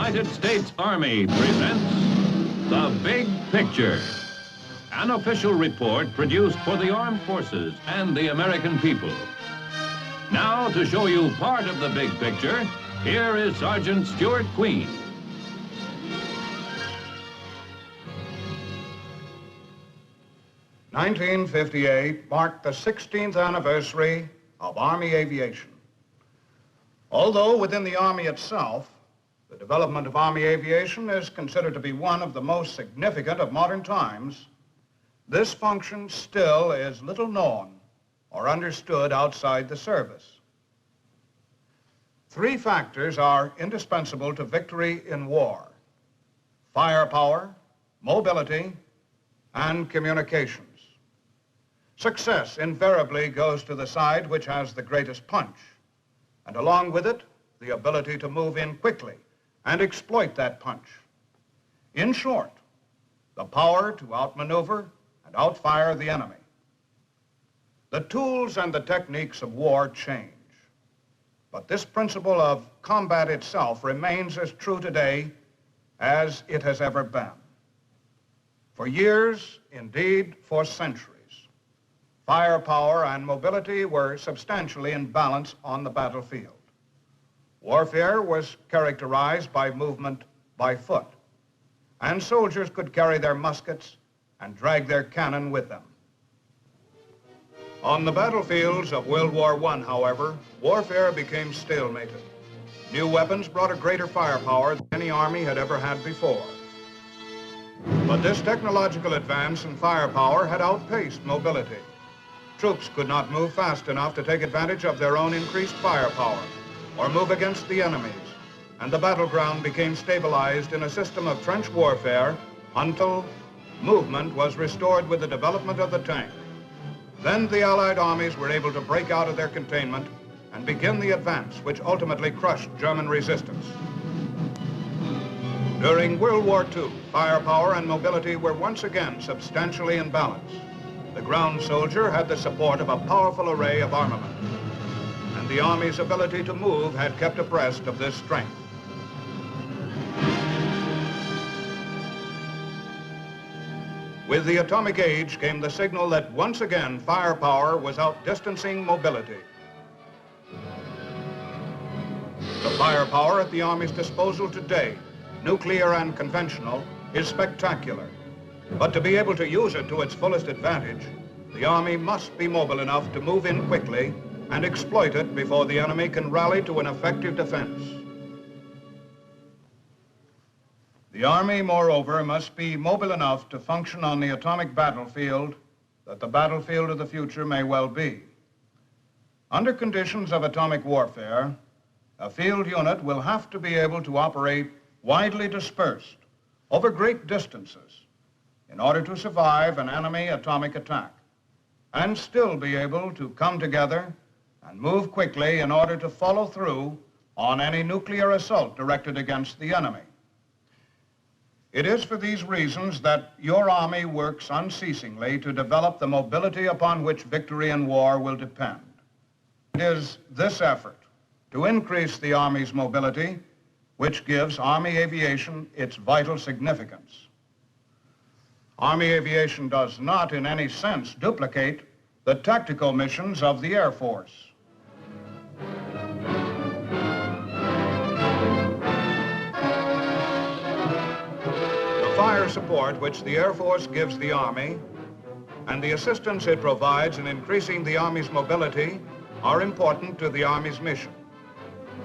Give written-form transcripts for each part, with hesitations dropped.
United States Army presents The Big Picture, an official report produced for the armed forces and the American people. Now, to show you part of the big picture, here is Sergeant Stuart Queen. "1958 marked the 16th anniversary of Army aviation. Although within the Army itself, the development of Army aviation is considered to be one of the most significant of modern times, this function still is little known or understood outside the service. Three factors are indispensable to victory in war: firepower, mobility, and communications. Success invariably goes to the side which has the greatest punch, and along with it, the ability to move in quickly and exploit that punch. In short, the power to outmaneuver and outfire the enemy. The tools and the techniques of war change, but this principle of combat itself remains as true today as it has ever been. For years, indeed for centuries, firepower and mobility were substantially in balance on the battlefield. Warfare was characterized by movement by foot, and soldiers could carry their muskets and drag their cannon with them. On the battlefields of World War I, however, warfare became stalemated. New weapons brought a greater firepower than any army had ever had before. But this technological advance in firepower had outpaced mobility. Troops could not move fast enough to take advantage of their own increased firepower or move against the enemies, and the battleground became stabilized in a system of trench warfare until movement was restored with the development of the tank. Then the Allied armies were able to break out of their containment and begin the advance, which ultimately crushed German resistance. During World War II, firepower and mobility were once again substantially in balance. The ground soldier had the support of a powerful array of armament, and the Army's ability to move had kept abreast of this strength. With the atomic age came the signal that once again firepower was outdistancing mobility. The firepower at the Army's disposal today, nuclear and conventional, is spectacular. But to be able to use it to its fullest advantage, the Army must be mobile enough to move in quickly and exploit it before the enemy can rally to an effective defense. The Army, moreover, must be mobile enough to function on the atomic battlefield that the battlefield of the future may well be. Under conditions of atomic warfare, a field unit will have to be able to operate widely dispersed over great distances in order to survive an enemy atomic attack, and still be able to come together and move quickly in order to follow through on any nuclear assault directed against the enemy. It is for these reasons that your Army works unceasingly to develop the mobility upon which victory in war will depend. It is this effort to increase the Army's mobility which gives Army aviation its vital significance. Army aviation does not in any sense duplicate the tactical missions of the Air Force. The fire support which the Air Force gives the Army and the assistance it provides in increasing the Army's mobility are important to the Army's mission.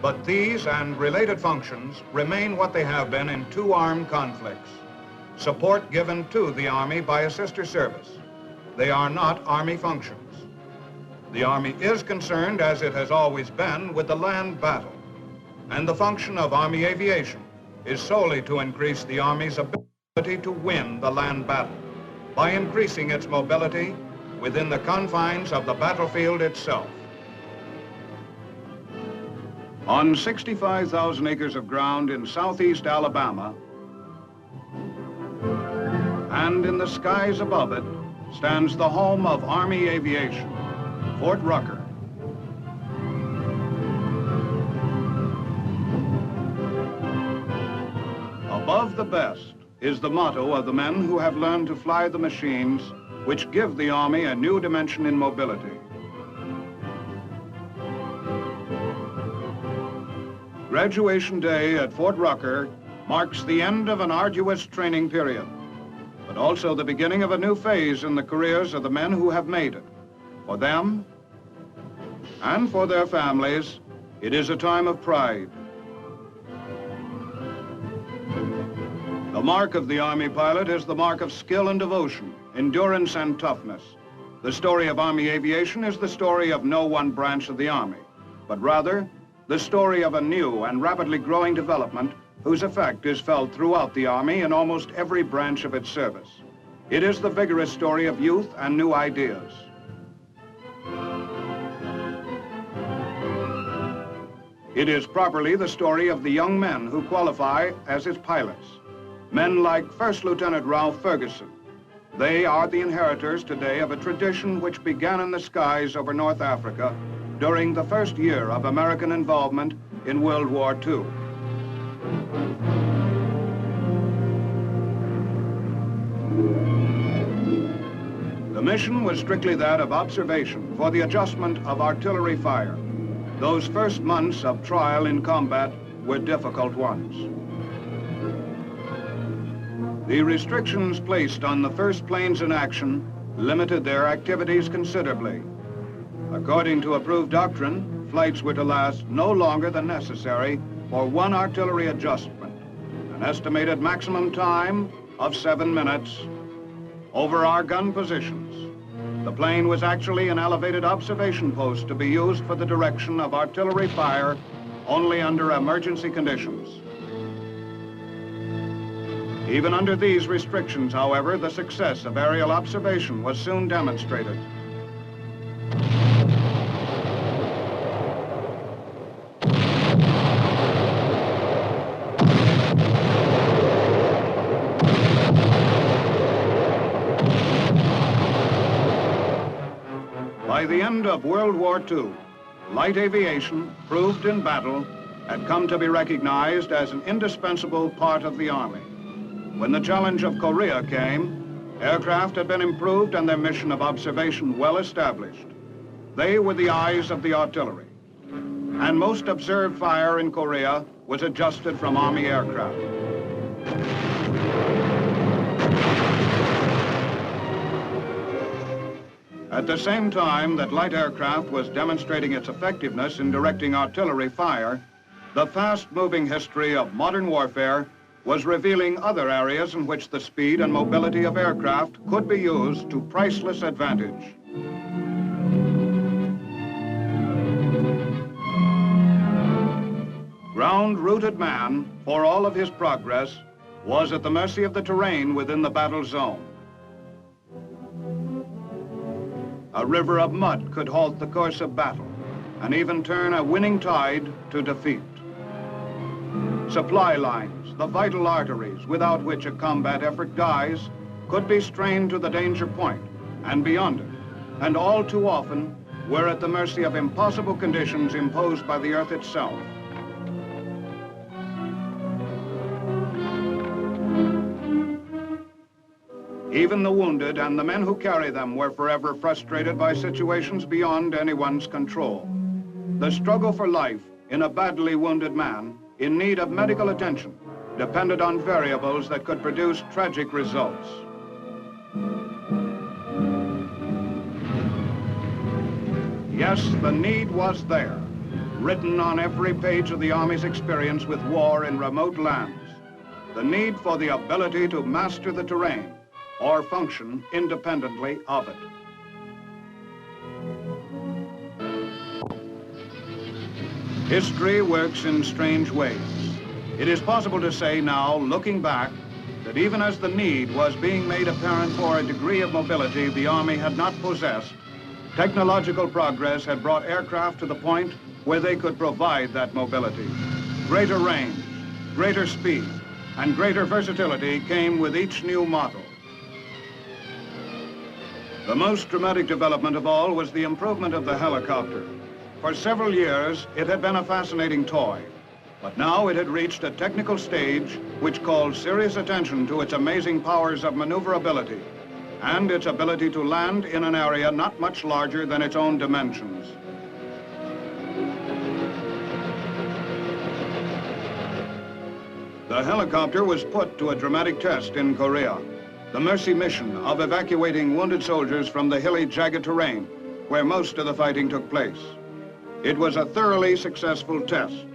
But these and related functions remain what they have been in two armed conflicts: support given to the Army by a sister service. They are not Army functions. The Army is concerned, as it has always been, with the land battle, and the function of Army aviation is solely to increase the Army's ability to win the land battle by increasing its mobility within the confines of the battlefield itself. On 65,000 acres of ground in southeast Alabama, and in the skies above it, stands the home of Army aviation, Fort Rucker. the best is the motto of the men who have learned to fly the machines which give the Army a new dimension in mobility. Graduation Day at Fort Rucker marks the end of an arduous training period, but also the beginning of a new phase in the careers of the men who have made it. For them and for their families, it is a time of pride. The mark of the Army pilot is the mark of skill and devotion, endurance and toughness. The story of Army aviation is the story of no one branch of the Army, but rather the story of a new and rapidly growing development whose effect is felt throughout the Army in almost every branch of its service. It is the vigorous story of youth and new ideas. It is properly the story of the young men who qualify as its pilots. Men like First Lieutenant Ralph Ferguson. They are the inheritors today of a tradition which began in the skies over North Africa during the first year of American involvement in World War II. The mission was strictly that of observation for the adjustment of artillery fire. Those first months of trial in combat were difficult ones. The restrictions placed on the first planes in action limited their activities considerably. According to approved doctrine, flights were to last no longer than necessary for one artillery adjustment, an estimated maximum time of 7 minutes over our gun positions. The plane was actually an elevated observation post to be used for the direction of artillery fire only under emergency conditions. Even under these restrictions, however, the success of aerial observation was soon demonstrated. By the end of World War II, light aviation, proved in battle, had come to be recognized as an indispensable part of the Army. When the challenge of Korea came, aircraft had been improved and their mission of observation well established. They were the eyes of the artillery, and most observed fire in Korea was adjusted from Army aircraft. At the same time that light aircraft was demonstrating its effectiveness in directing artillery fire, the fast-moving history of modern warfare was revealing other areas in which the speed and mobility of aircraft could be used to priceless advantage. Ground-rooted man, for all of his progress, was at the mercy of the terrain within the battle zone. A river of mud could halt the course of battle and even turn a winning tide to defeat. Supply lines, the vital arteries without which a combat effort dies, could be strained to the danger point and beyond it, and all too often were at the mercy of impossible conditions imposed by the earth itself. Even the wounded and the men who carry them were forever frustrated by situations beyond anyone's control. The struggle for life in a badly wounded man in need of medical attention depended on variables that could produce tragic results. Yes, the need was there, written on every page of the Army's experience with war in remote lands. The need for the ability to master the terrain or function independently of it. History works in strange ways. It is possible to say now, looking back, that even as the need was being made apparent for a degree of mobility the Army had not possessed, technological progress had brought aircraft to the point where they could provide that mobility. Greater range, greater speed, and greater versatility came with each new model. The most dramatic development of all was the improvement of the helicopter. For several years, it had been a fascinating toy. But now it had reached a technical stage which called serious attention to its amazing powers of maneuverability and its ability to land in an area not much larger than its own dimensions. The helicopter was put to a dramatic test in Korea, the Mercy mission of evacuating wounded soldiers from the hilly, jagged terrain where most of the fighting took place. It was a thoroughly successful test.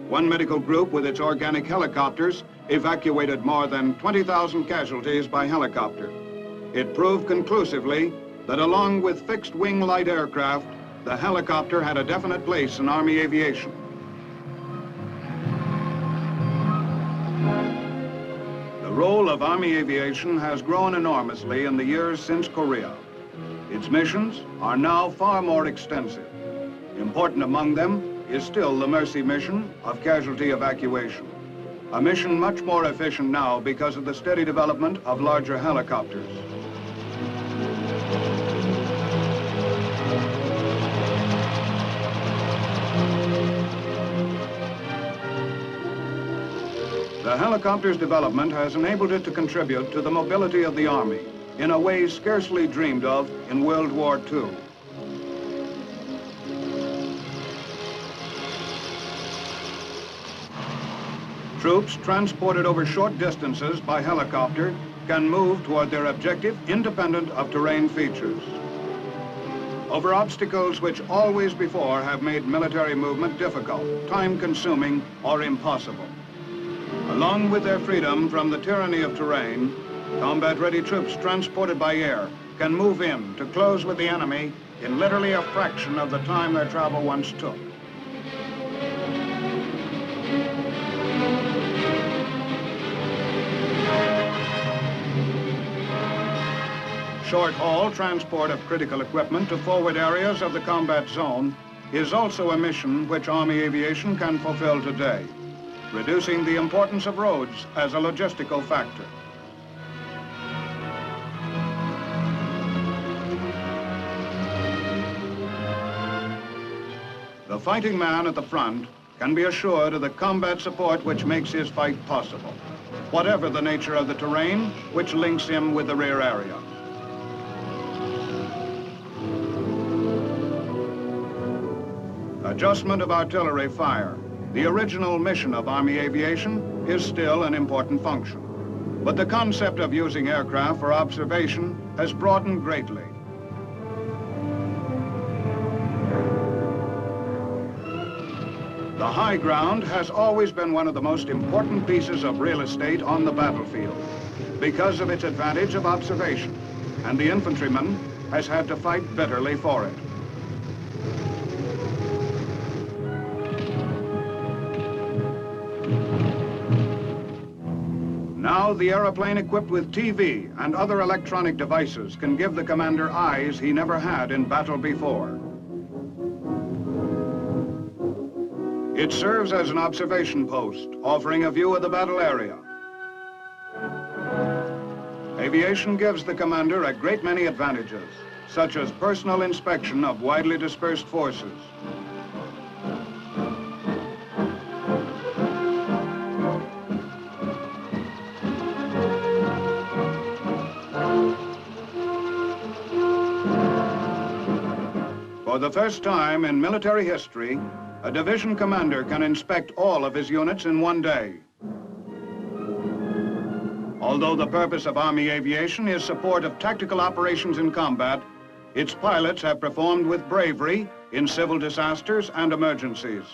One medical group with its organic helicopters evacuated more than 20,000 casualties by helicopter. It proved conclusively that along with fixed-wing light aircraft, the helicopter had a definite place in Army aviation. The role of Army aviation has grown enormously in the years since Korea. Its missions are now far more extensive. Important among them is still the Mercy mission of casualty evacuation, a mission much more efficient now because of the steady development of larger helicopters. The helicopter's development has enabled it to contribute to the mobility of the Army in a way scarcely dreamed of in World War II. Troops transported over short distances by helicopter can move toward their objective independent of terrain features. Over obstacles which always before have made military movement difficult, time-consuming, or impossible. Along with their freedom from the tyranny of terrain, combat-ready troops transported by air can move in to close with the enemy in literally a fraction of the time their travel once took. Short-haul transport of critical equipment to forward areas of the combat zone is also a mission which Army aviation can fulfill today, reducing the importance of roads as a logistical factor. The fighting man at the front can be assured of the combat support which makes his fight possible, whatever the nature of the terrain which links him with the rear area. Adjustment of artillery fire, the original mission of Army aviation, is still an important function. But the concept of using aircraft for observation has broadened greatly. The high ground has always been one of the most important pieces of real estate on the battlefield because of its advantage of observation, and the infantryman has had to fight bitterly for it. Now the airplane equipped with TV and other electronic devices can give the commander eyes he never had in battle before. It serves as an observation post, offering a view of the battle area. Aviation gives the commander a great many advantages, such as personal inspection of widely dispersed forces. For the first time in military history, a division commander can inspect all of his units in one day. Although the purpose of Army aviation is support of tactical operations in combat, its pilots have performed with bravery in civil disasters and emergencies.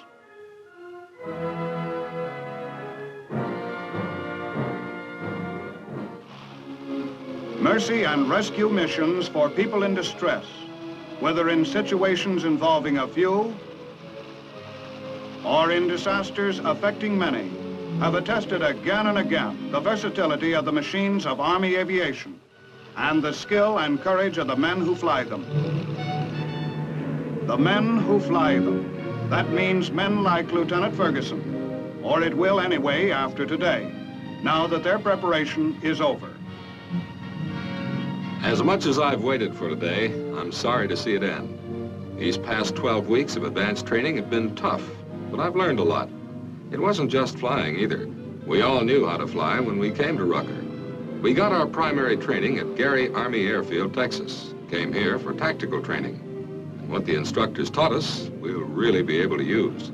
Mercy and rescue missions for people in distress, whether in situations involving a few or in disasters affecting many, have attested again and again the versatility of the machines of Army aviation and the skill and courage of the men who fly them. The men who fly them. That means men like Lieutenant Ferguson, or it will anyway after today, now that their preparation is over. As much as I've waited for today, I'm sorry to see it end. These past 12 weeks of advanced training have been tough, but I've learned a lot. It wasn't just flying either. We all knew how to fly when we came to Rucker. We got our primary training at Gary Army Airfield, Texas. Came here for tactical training. And what the instructors taught us, we'll really be able to use.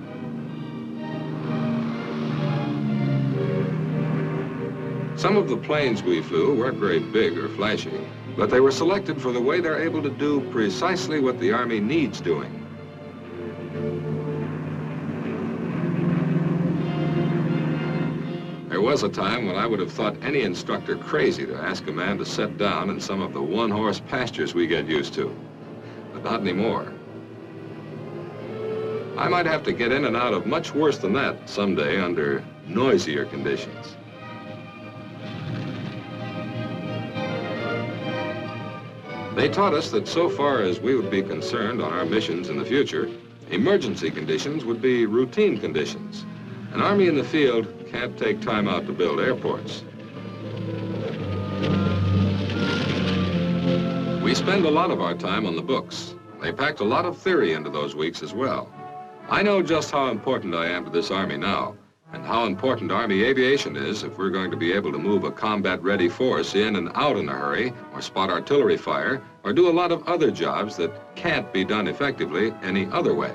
Some of the planes we flew weren't very big or flashy, but they were selected for the way they're able to do precisely what the Army needs doing. There was a time when I would have thought any instructor crazy to ask a man to set down in some of the one-horse pastures we get used to, but not anymore. I might have to get in and out of much worse than that someday under noisier conditions. They taught us that so far as we would be concerned on our missions in the future, emergency conditions would be routine conditions. An Army in the field can't take time out to build airports. We spend a lot of our time on the books. They packed a lot of theory into those weeks as well. I know just how important I am to this Army now, and how important Army aviation is if we're going to be able to move a combat-ready force in and out in a hurry, or spot artillery fire, or do a lot of other jobs that can't be done effectively any other way.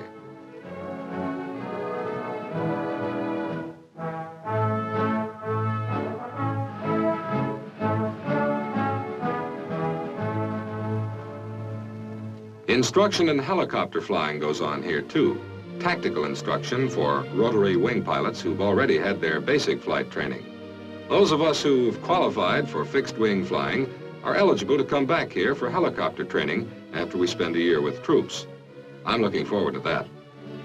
Instruction in helicopter flying goes on here too. Tactical instruction for rotary wing pilots who've already had their basic flight training. Those of us who've qualified for fixed wing flying are eligible to come back here for helicopter training after we spend a year with troops. I'm looking forward to that.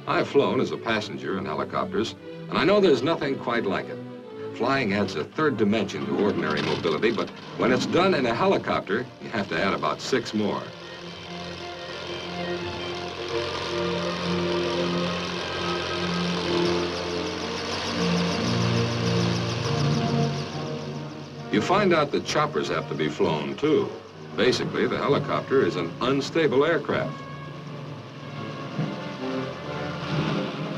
I've flown as a passenger in helicopters, and I know there's nothing quite like it. Flying adds a third dimension to ordinary mobility, but when it's done in a helicopter, you have to add about 6 more. You find out that choppers have to be flown, too. Basically, the helicopter is an unstable aircraft.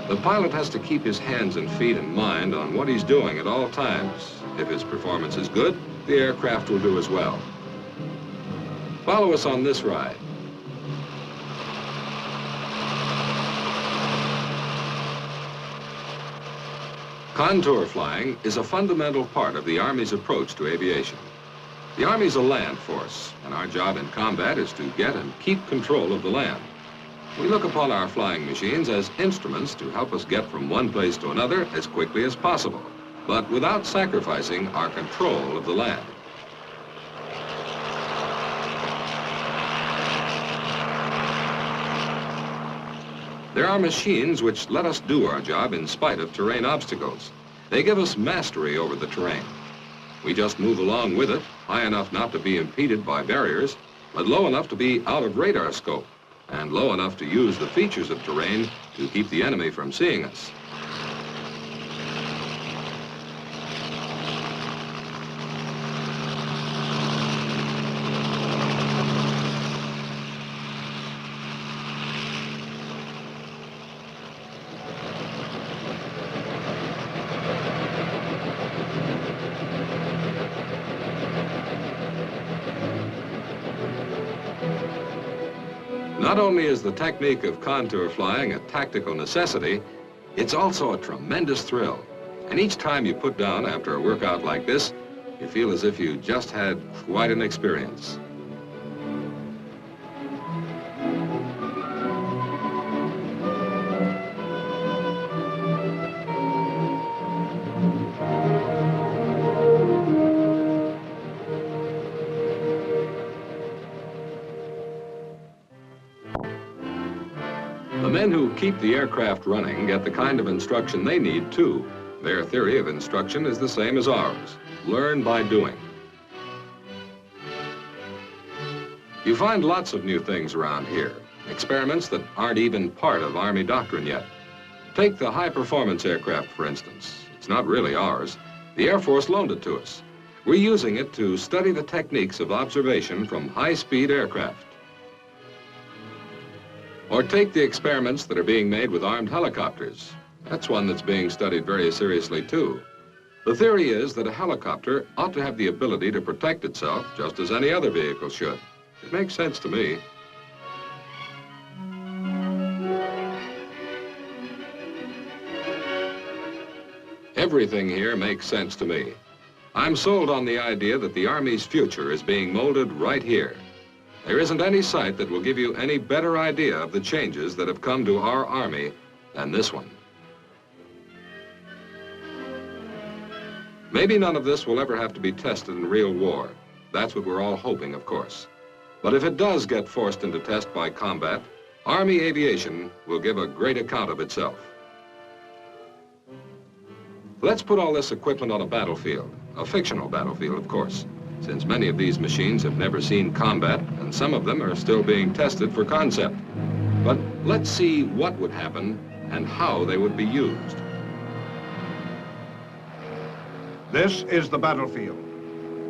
The pilot has to keep his hands and feet and mind on what he's doing at all times. If his performance is good, the aircraft will do as well. Follow us on this ride. Condor flying is a fundamental part of the Army's approach to aviation. The Army's a land force, and our job in combat is to get and keep control of the land. We look upon our flying machines as instruments to help us get from one place to another as quickly as possible, but without sacrificing our control of the land. There are machines which let us do our job in spite of terrain obstacles. They give us mastery over the terrain. We just move along with it, high enough not to be impeded by barriers, but low enough to be out of radar scope, and low enough to use the features of terrain to keep the enemy from seeing us. Not only is the technique of contour flying a tactical necessity, it's also a tremendous thrill. And each time you put down after a workout like this, you feel as if you just had quite an experience. The men who keep the aircraft running get the kind of instruction they need, too. Their theory of instruction is the same as ours. Learn by doing. You find lots of new things around here. Experiments that aren't even part of Army doctrine yet. Take the high-performance aircraft, for instance. It's not really ours. The Air Force loaned it to us. We're using it to study the techniques of observation from high-speed aircraft. Or take the experiments that are being made with armed helicopters. That's one that's being studied very seriously, too. The theory is that a helicopter ought to have the ability to protect itself just as any other vehicle should. It makes sense to me. Everything here makes sense to me. I'm sold on the idea that the Army's future is being molded right here. There isn't any site that will give you any better idea of the changes that have come to our Army than this one. Maybe none of this will ever have to be tested in real war. That's what we're all hoping, of course. But if it does get forced into test by combat, Army aviation will give a great account of itself. Let's put all this equipment on a battlefield, a fictional battlefield, of course, since many of these machines have never seen combat and some of them are still being tested for concept. But let's see what would happen and how they would be used. This is the battlefield.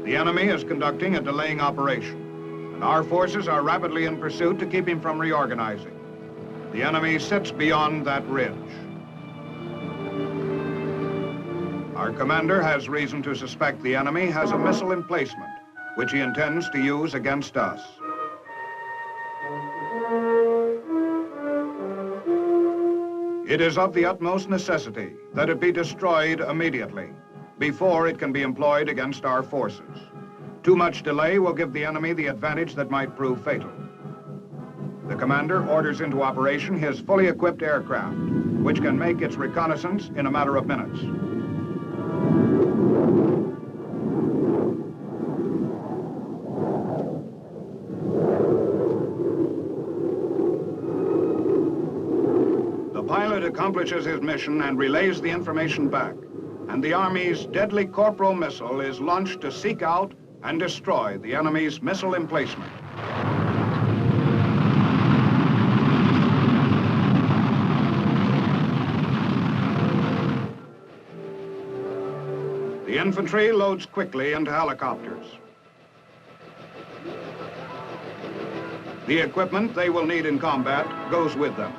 The enemy is conducting a delaying operation, and our forces are rapidly in pursuit to keep him from reorganizing. The enemy sits beyond that ridge. Our commander has reason to suspect the enemy has a missile emplacement, which he intends to use against us. It is of the utmost necessity that it be destroyed immediately, before it can be employed against our forces. Too much delay will give the enemy the advantage that might prove fatal. The commander orders into operation his fully equipped aircraft, which can make its reconnaissance in a matter of minutes. The pilot accomplishes his mission and relays the information back, and the Army's deadly Corporal missile is launched to seek out and destroy the enemy's missile emplacement. The infantry loads quickly into helicopters. The equipment they will need in combat goes with them.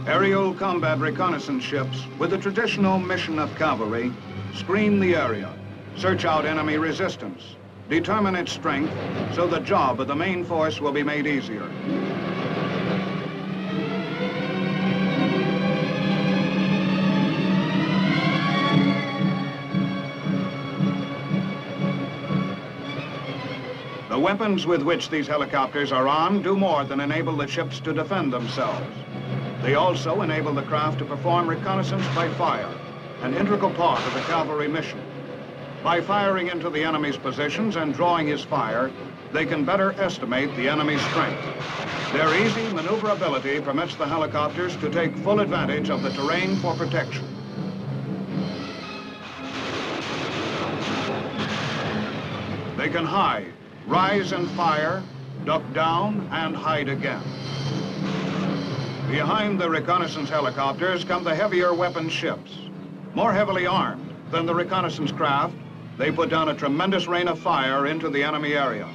Aerial combat reconnaissance ships with the traditional mission of cavalry screen the area, search out enemy resistance, determine its strength so the job of the main force will be made easier. The weapons with which these helicopters are armed do more than enable the ships to defend themselves. They also enable the craft to perform reconnaissance by fire, an integral part of the cavalry mission. By firing into the enemy's positions and drawing his fire, they can better estimate the enemy's strength. Their easy maneuverability permits the helicopters to take full advantage of the terrain for protection. They can hide, rise and fire, duck down, and hide again. Behind the reconnaissance helicopters come the heavier weapon ships. More heavily armed than the reconnaissance craft, they put down a tremendous rain of fire into the enemy area.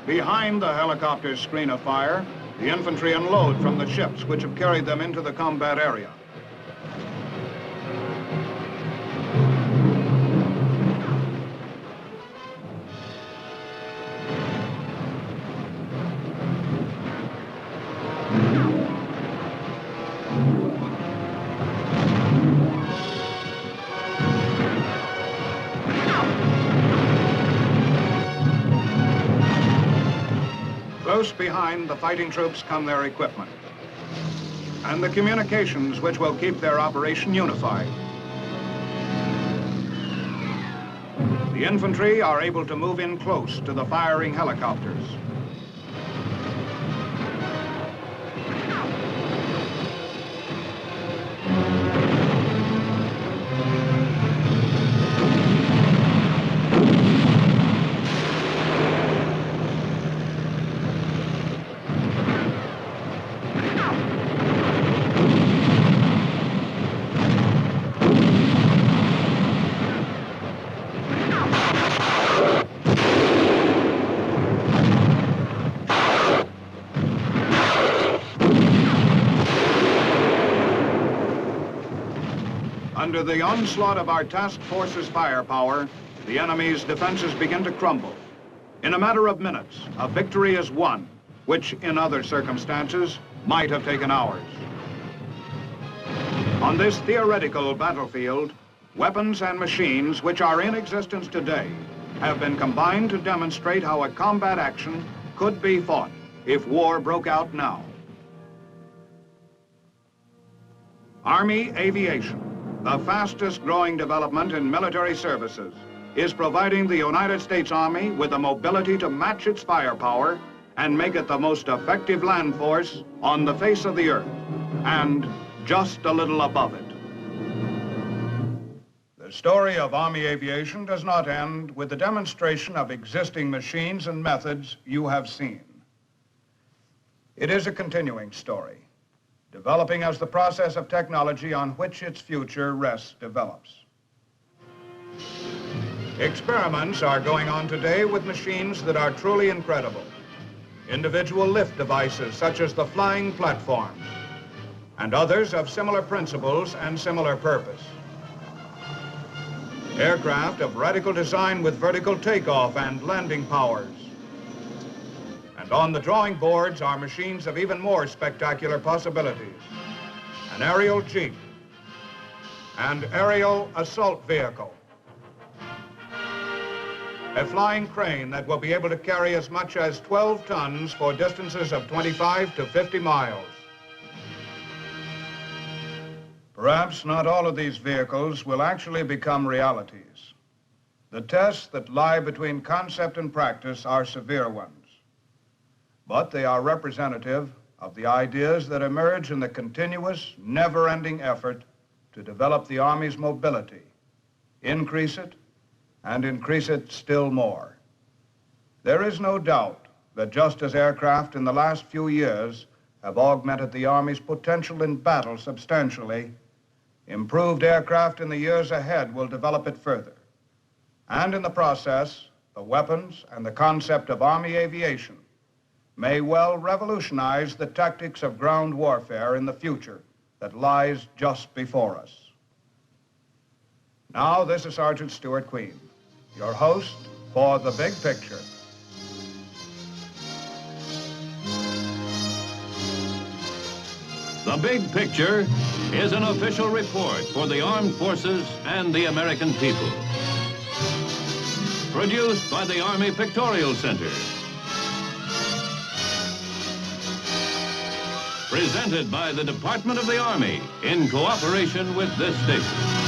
Behind the helicopter's screen of fire, the infantry unload from the ships which have carried them into the combat area. Close behind the fighting troops come their equipment and the communications which will keep their operation unified. The infantry are able to move in close to the firing helicopters. Under the onslaught of our task force's firepower, the enemy's defenses begin to crumble. In a matter of minutes, a victory is won, which in other circumstances might have taken hours. On this theoretical battlefield, weapons and machines which are in existence today have been combined to demonstrate how a combat action could be fought if war broke out now. Army Aviation, the fastest growing development in military services, is providing the United States Army with the mobility to match its firepower and make it the most effective land force on the face of the earth, and just a little above it. The story of Army Aviation does not end with the demonstration of existing machines and methods you have seen. It is a continuing story, developing as the process of technology on which its future rests develops. Experiments are going on today with machines that are truly incredible. Individual lift devices such as the flying platforms, and others of similar principles and similar purpose. Aircraft of radical design with vertical takeoff and landing powers. And on the drawing boards are machines of even more spectacular possibilities. An aerial jeep, and aerial assault vehicle. A flying crane that will be able to carry as much as 12 tons for distances of 25 to 50 miles. Perhaps not all of these vehicles will actually become realities. The tests that lie between concept and practice are severe ones, but they are representative of the ideas that emerge in the continuous, never-ending effort to develop the Army's mobility, increase it, and increase it still more. There is no doubt that just as aircraft in the last few years have augmented the Army's potential in battle substantially, improved aircraft in the years ahead will develop it further. And in the process, the weapons and the concept of Army aviation may well revolutionize the tactics of ground warfare in the future that lies just before us. Now, this is Sergeant Stuart Queen, your host for The Big Picture. The Big Picture is an official report for the armed forces and the American people. Produced by the Army Pictorial Center. Presented by the Department of the Army in cooperation with this station.